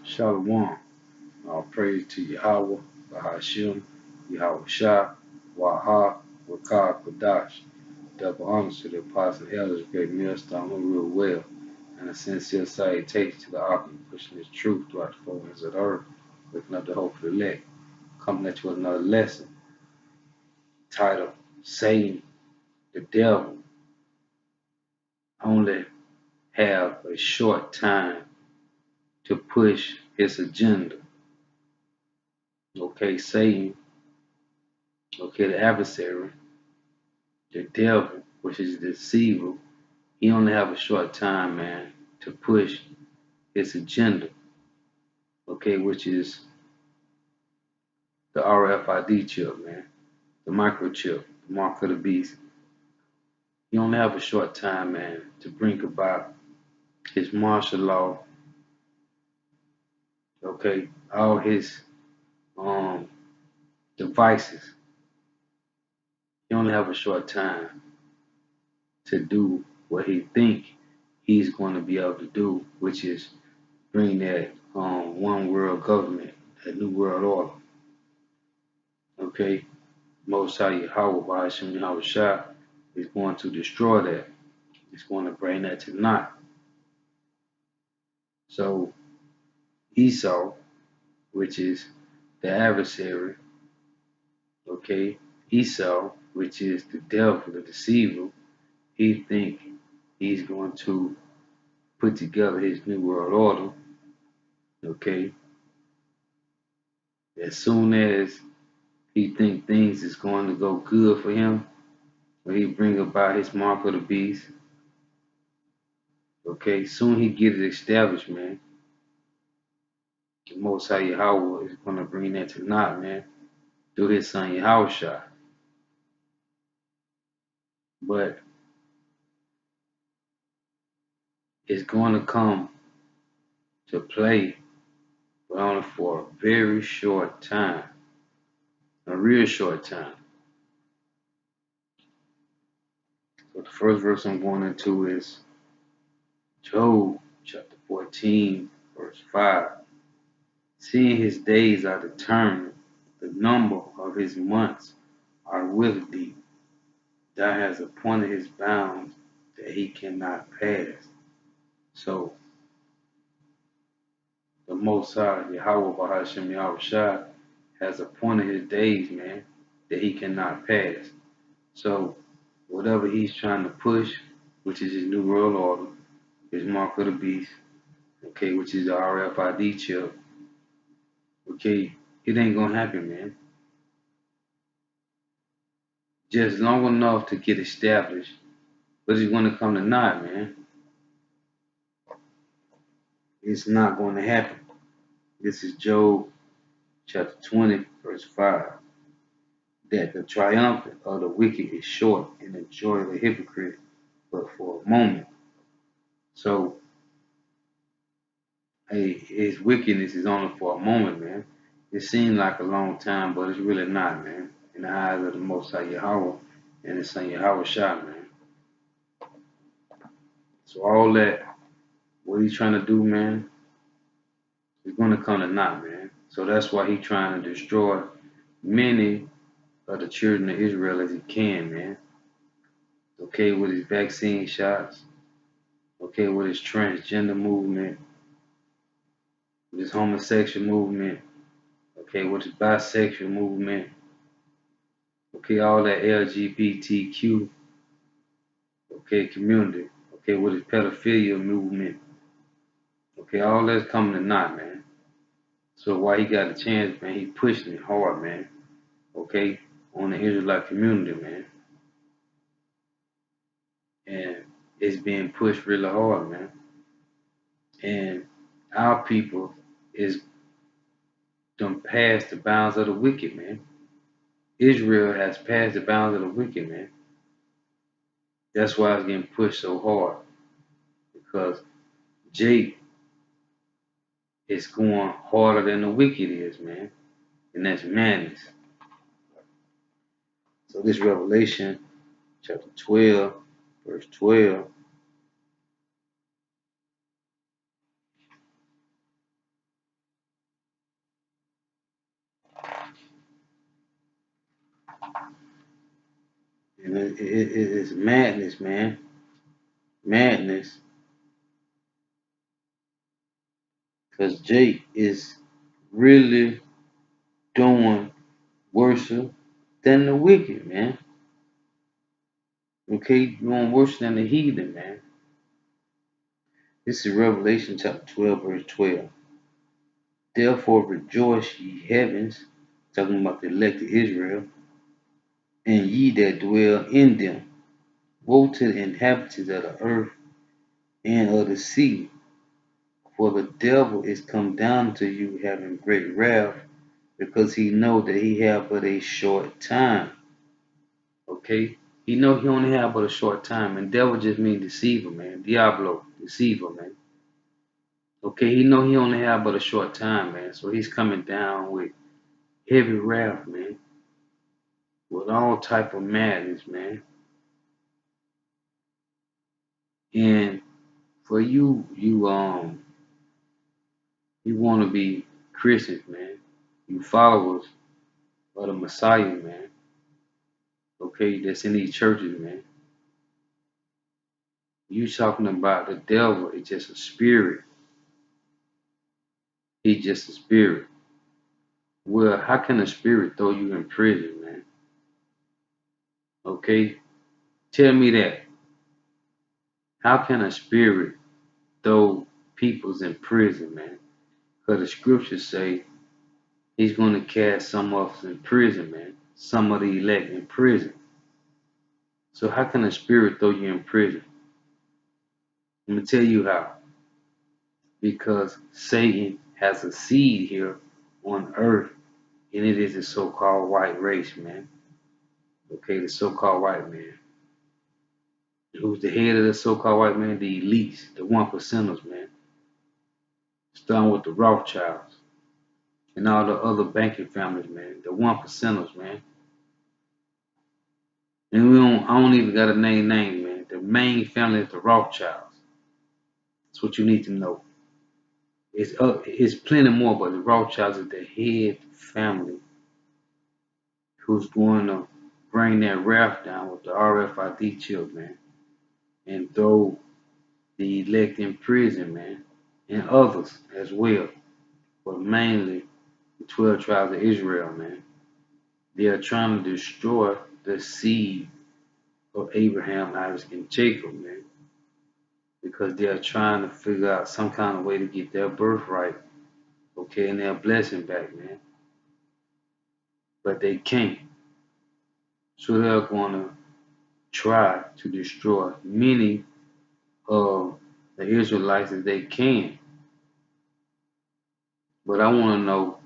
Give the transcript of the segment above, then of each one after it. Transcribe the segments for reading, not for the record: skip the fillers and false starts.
Shalom. All praise to YAHAWAH, BAHASHIM, YAHAWASHI, YAHWAH, Wakah, Kodash. Double honors to the apostle and elders, great millstone who rule well, and a sincere salutation to the author pushing his truth throughout the four winds of the earth, waking up the hope for the elect. Coming at you with another lesson titled Satan, the devil, only have a short time to push his agenda. Okay, Satan, okay, the adversary, the devil, which is the deceiver, he only have a short time, man, to push his agenda, okay, which is the RFID chip, man, the microchip, the mark of the beast. He only have a short time, man, to bring about his martial law, okay, all his devices. He only have a short time to do what he think he's going to be able to do, which is bring that one world government, that new world order. Okay, Most High Yahawah, BaHaShem Yahawashi, is going to destroy that. He's going to bring that to naught. So ESAU, which is the adversary, okay, ESAU, which is the devil, the deceiver, he think he's going to put together his new world order, okay. As soon as he think things is going to go good for him, when he bring about his mark of the beast, okay, soon he get it established, man. The Most High Yahawah is going to bring that to naught, man, through his son Yahawashi. But it's going to come to play, but only for a very short time, a real short time. So the first verse I'm going into is Job chapter 14, verse 5. Seeing his days are determined, the number of his months are with thee. Thou hast appointed his bounds that he cannot pass. So the Most High, Yahawah, BaHaShem Yahawashi, has appointed his days, man, that he cannot pass. So whatever he's trying to push, which is his new world order, his mark of the beast, okay, which is the RFID chip, okay, it ain't gonna happen, man. Just long enough to get established, but it's gonna come to naught, man. It's not going to happen. This is Job chapter 20, verse 5. That the triumph of the wicked is short and the joy of the hypocrite but for a moment. So, hey, his wickedness is only for a moment, man. It seems like a long time, but it's really not, man. In the eyes of the Most High Yahawah and his son Yahawashi, man. So all that, what he's trying to do, man, is going to come to naught, man. So that's why he's trying to destroy many of the children of Israel as he can, man. Okay, with his vaccine shots. Okay, with his transgender movement. With his homosexual movement. Okay, with his bisexual movement. Okay, all that LGBTQ, okay, community. Okay, with his pedophilia movement. Okay, all that's coming to naught, man. So while he got a chance, man, he pushing it hard, man. Okay, on the Israelite community, man. And it's being pushed really hard, man. And our people is done past the bounds of the wicked, man. Israel has passed the bounds of the wicked, man. That's why it's getting pushed so hard. Because Jake is going harder than the wicked is, man. And that's madness. So this Revelation chapter 12, verse 12. And it's madness, man. Madness. Because Jake is really doing worse than the wicked, man. Okay, doing worse than the heathen, man. This is Revelation chapter 12, verse 12. Therefore rejoice, ye heavens, talking about the elect of Israel, and ye that dwell in them. Woe to the inhabitants of the earth and of the sea, for the devil is come down to you having great wrath, because he know that he have but a short time. Okay? He know he only have but a short time, and devil just means deceiver, man. Diablo, deceiver, man. Okay, he know he only have but a short time, man. So he's coming down with heavy wrath, man. With all type of madness, man. And for you want to be Christians, man. You followers of the Messiah, man. Okay, that's in these churches, man. You talking about the devil is just a spirit. He's just a spirit. Well, how can a spirit throw you in prison, man? Okay? Tell me that. How can a spirit throw people's in prison, man? Because the scriptures say he's going to cast some of us in prison, man. Some of the elect in prison. So how can a spirit throw you in prison? Let me tell you how. Because Satan has a seed here on earth, and it is the so-called white race, man. Okay, the so-called white man. Who's the head of the so-called white man? The elites, the 1%ers, man. Starting with the Rothschilds and all the other banking families, man. The 1%ers, man. And I don't even got a name, man. The main family is the Rothschilds. That's what you need to know. It's plenty more, but the Rothschilds is the head family who's going to bring that wrath down with the RFID chip, man, and throw the elect in prison, man, and others as well, but mainly the 12 tribes of Israel, man. They are trying to destroy the seed of Abraham, Isaac, and Jacob, man, because they are trying to figure out some kind of way to get their birthright, okay, and their blessing back, man. But they can't. So they're going to try to destroy many of the Israelites as they can. But I want to know,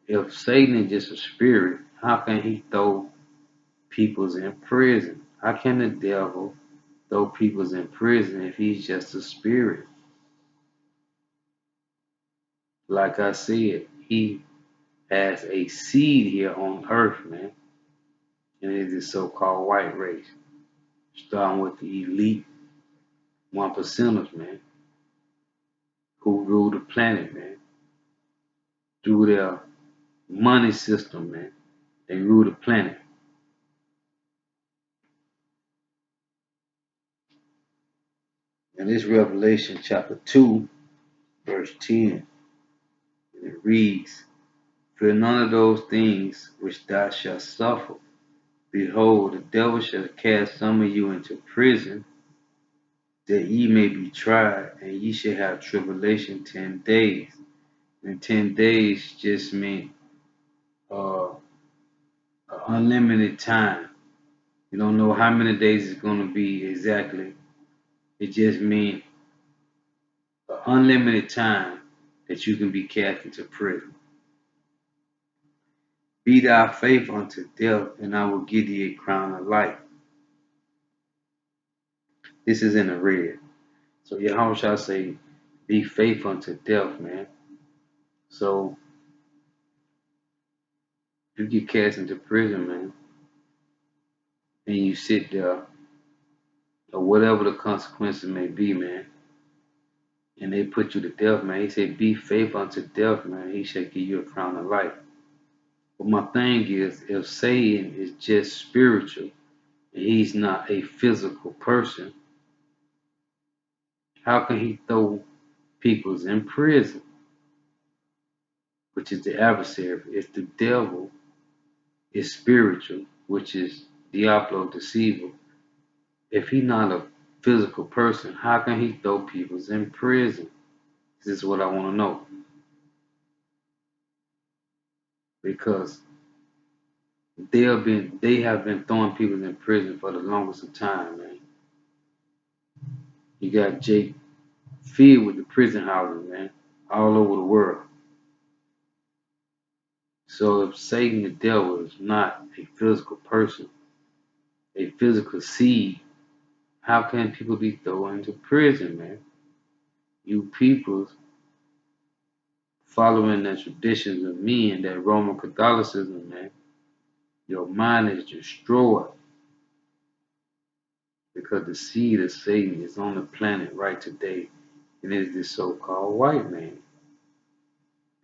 if Satan is just a spirit, how can he throw people's in prison? How can the devil throw people's in prison if he's just a spirit? Like I said, he has a seed here on earth, man. And it is the so-called white race. Starting with the elite 1%ers, man, who rule the planet, man. Through their money system, man. They rule the planet. And this Revelation chapter 2, verse 10. And it reads, fear none of those things which thou shalt suffer. Behold, the devil shall cast some of you into prison, that ye may be tried, and ye shall have tribulation 10 days. And 10 days just mean unlimited time. You don't know how many days it's going to be exactly. It just means unlimited time that you can be cast into prison. Be thou faithful unto death, and I will give thee a crown of life. This is in the red. So Yahawashi say, be faithful unto death, man. So you get cast into prison, man, and you sit there, or whatever the consequences may be, man, and they put you to death, man. He said, be faithful unto death, man. He shall give you a crown of life. But my thing is, if Satan is just spiritual he's not a physical person, how can he throw peoples in prison, which is the adversary? If the devil is spiritual, which is Diablo, deceiver, if he's not a physical person, how can he throw peoples in prison? This is what I want to know. Because they have been throwing people in prison for the longest of time, man. You got Jake filled with the prison houses, man, all over the world. So if Satan the devil is not a physical person, a physical seed, how can people be thrown into prison, man? You peoples following the traditions of men, that Roman Catholicism, man, your mind is destroyed because the seed of Satan is on the planet right today, and it is this so-called white man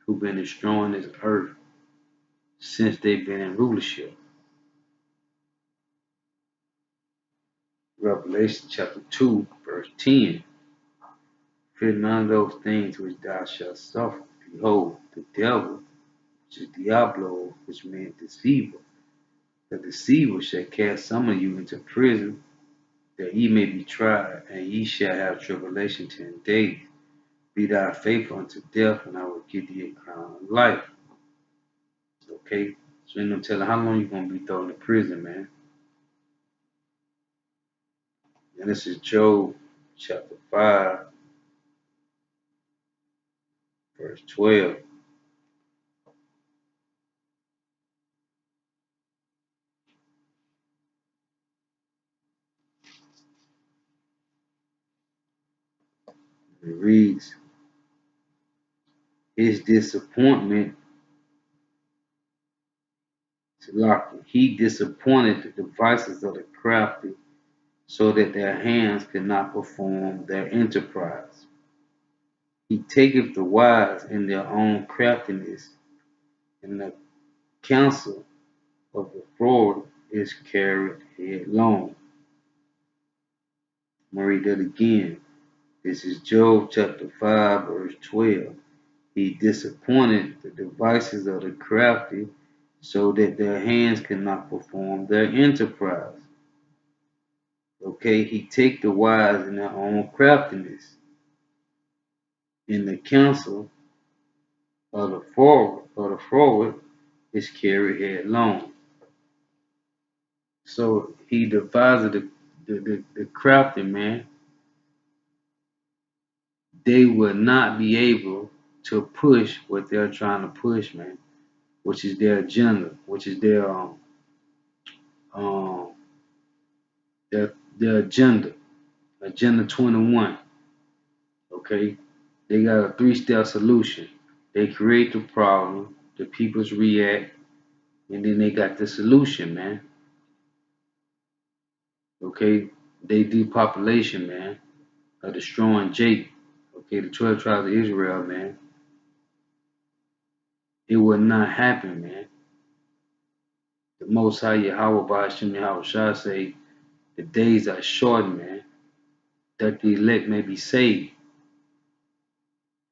who been destroying this earth since they've been in rulership. Revelation chapter 2, verse 10. Fear none of those things which thou shalt suffer. Behold, the devil, which is Diablo, which means deceiver, the deceiver shall cast some of you into prison, that ye may be tried, and ye shall have tribulation 10 days. Be thou faithful unto death, and I will give thee a crown of life. Okay? So ain't no telling how long you're going to be thrown in prison, man. And this is Job chapter 5, verse 12. It reads, his disappointment, he disappointed the devices of the crafty, so that their hands could not perform their enterprise. He taketh the wise in their own craftiness, and the counsel of the froward is carried headlong. I'm going to read that again. This is Job chapter 5, verse 12. He disappointed the devices of the crafty, so that their hands cannot perform their enterprise. Okay, he take the wise in their own craftiness, in the counsel of the forward is carried headlong. So he devised the crafty, man. They will not be able to push what they're trying to push, man, which is their agenda, which is um their agenda, agenda 21. Okay, they got a 3-step solution. They create the problem, the peoples react, and then they got the solution, man. Okay, they depopulation, man, of destroying Jacob. Okay, the 12 tribes of Israel, man. It will not happen, man. The Most High YAHAWASHI say, the days are shortened, man, that the elect may be saved.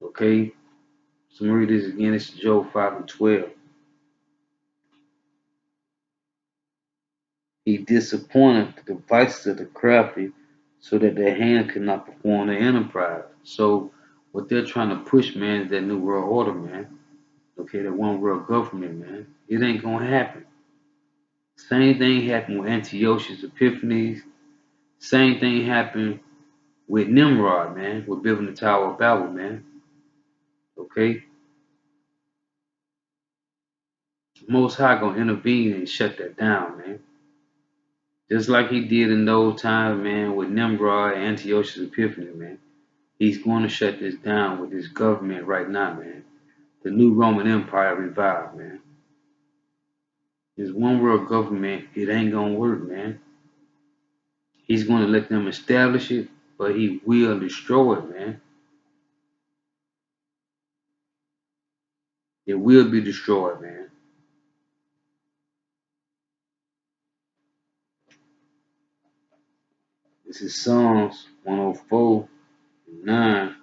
Okay, so I'm going to read this again. It's Job 5 and 12. He disappointed the devices of the crafty, so that their hand could not perform their enterprise. So what they're trying to push, man, is that new world order, man. Okay, that one world government, man. It ain't gonna happen. Same thing happened with Antiochus Epiphanes. Same thing happened with Nimrod, man, with building the Tower of Babel, man. Okay? Most High gonna intervene and shut that down, man. Just like he did in those times, man, with Nimrod and Antiochus Epiphanes, man. He's going to shut this down with this government right now, man. The new Roman Empire revived, man. This one world government, it ain't gonna work, man. He's going to let them establish it, but he will destroy it, man. It will be destroyed, man. This is Psalms 104:9.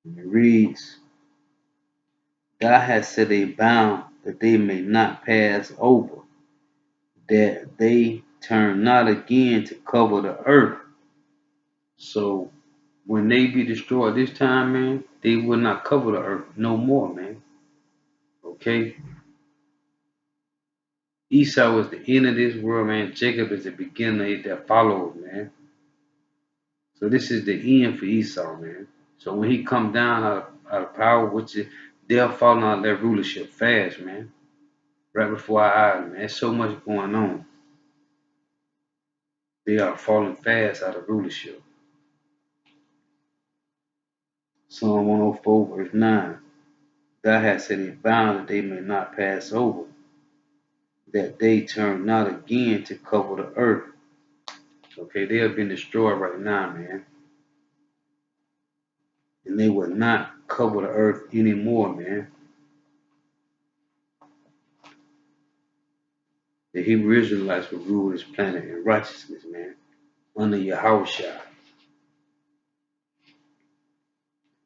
And it reads, Thou hast set a bound that they may not pass over, that they turn not again to cover the earth. So when they be destroyed this time, man, they will not cover the earth no more, man. Okay? Esau is the end of this world, man. Jacob is the beginning that follows, man. So this is the end for Esau, man. So when he come down out of power, which is they're falling out of their rulership fast, man. Right before our eyes, man. There's so much going on. They are falling fast out of rulership. Psalm 104:9. Thou hast set a bound that they may not pass over, that they turn not again to cover the earth. Okay, they have been destroyed right now, man. And they will not cover the earth anymore, man. The Hebrew Israelites will rule this planet in righteousness, man, under YAHAWASHI.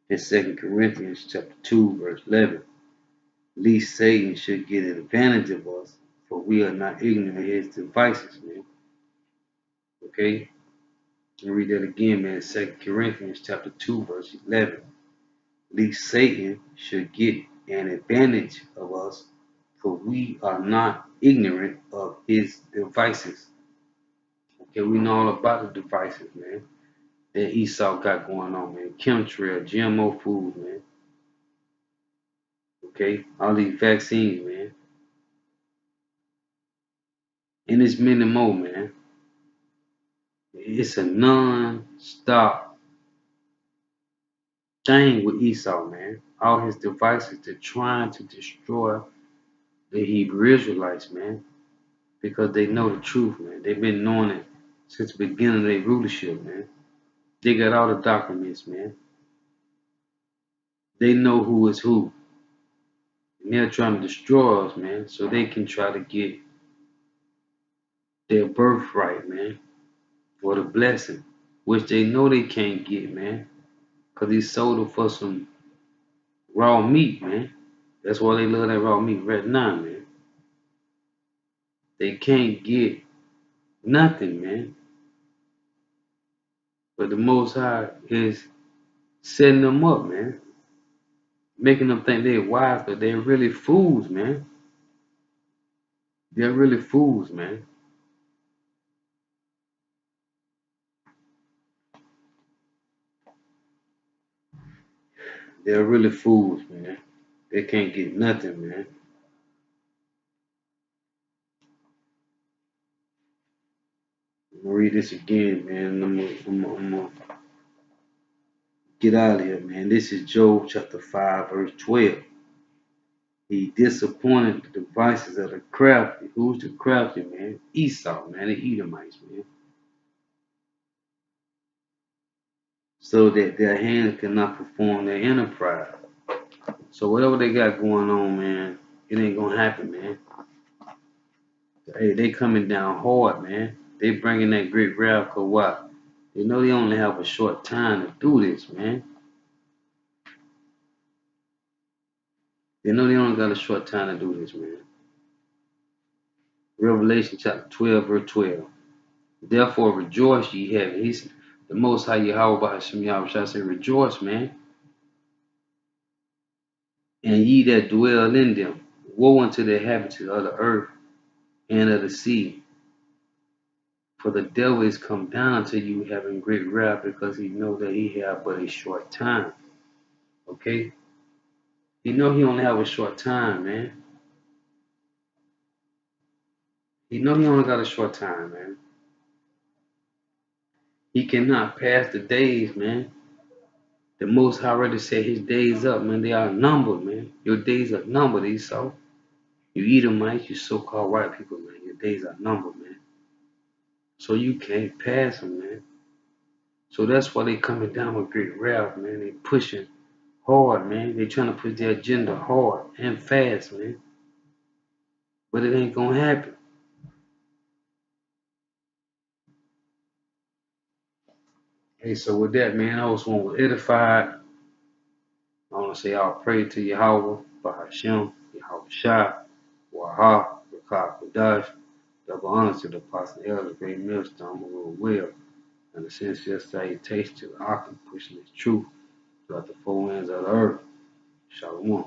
In 2 Corinthians chapter 2, verse 11. Least Satan should get an advantage of us, for we are not ignorant of his devices, man. Okay? I'll read that again, man. 2 Corinthians chapter 2, verse 11. Least Satan should get an advantage of us, for we are not ignorant of his devices. Okay, we know all about the devices, man, that Esau got going on, man. Chemtrail, GMO food, man. Okay, all these vaccines, man. And there's many more, man. It's a non-stop thing with Esau, man. All his devices, they're trying to destroy the Hebrew Israelites, man, because they know the truth, man. They've been knowing it since the beginning of their rulership, man. They got all the documents, man. They know who is who. And they're trying to destroy us, man, so they can try to get their birthright, man, or the blessing, which they know they can't get, man, because he sold them for some raw meat, man. That's why they love that raw meat right now, man. They can't get nothing, man. But the Most High is setting them up, man. Making them think they're wise, but they're really fools, man. They're really fools, man. They're really fools, man. They can't get nothing, man. I'm gonna read this again, man. I'm gonna get out of here, man. This is Job chapter 5, verse 12. He disappointed the devices of the crafty. Who's the crafty, man? Esau, man. The Edomites, man. So that their hands cannot perform their enterprise. So whatever they got going on, man, it ain't gonna happen, man. Hey, they coming down hard, man. They bringing that great wrath, cause what? They know they only have a short time to do this, man. They know they only got a short time to do this, man. Revelation chapter 12, verse 12. Therefore rejoice, ye heaven. He's the Most High Yahawah Hashem Yahweh shall say, rejoice, man. And ye that dwell in them. Woe unto the inhabitants of the earth and of the sea. For the devil is come down to you having great wrath, because he know that he have but a short time. Okay? He know he only have a short time, man. He know he only got a short time, man. He cannot pass the days, man. The Most High already said his days up, man. They are numbered, man. Your days are numbered, Esau. You Edomites, you so-called white people, man. Your days are numbered, man. So you can't pass them, man. So that's why they coming down with great wrath, man. They pushing hard, man. They trying to push their agenda hard and fast, man. But it ain't gonna happen. Hey, so with that, man, I was one was edified. I want to say all praise to Yahweh, Bahashem, Yahawashi, Waha, Rakah, Kadash. Double honor to the apostle elder, great millstone, rule well, and the sincere salutation to the Akim, pushing his truth throughout the four winds of the earth. Shalom.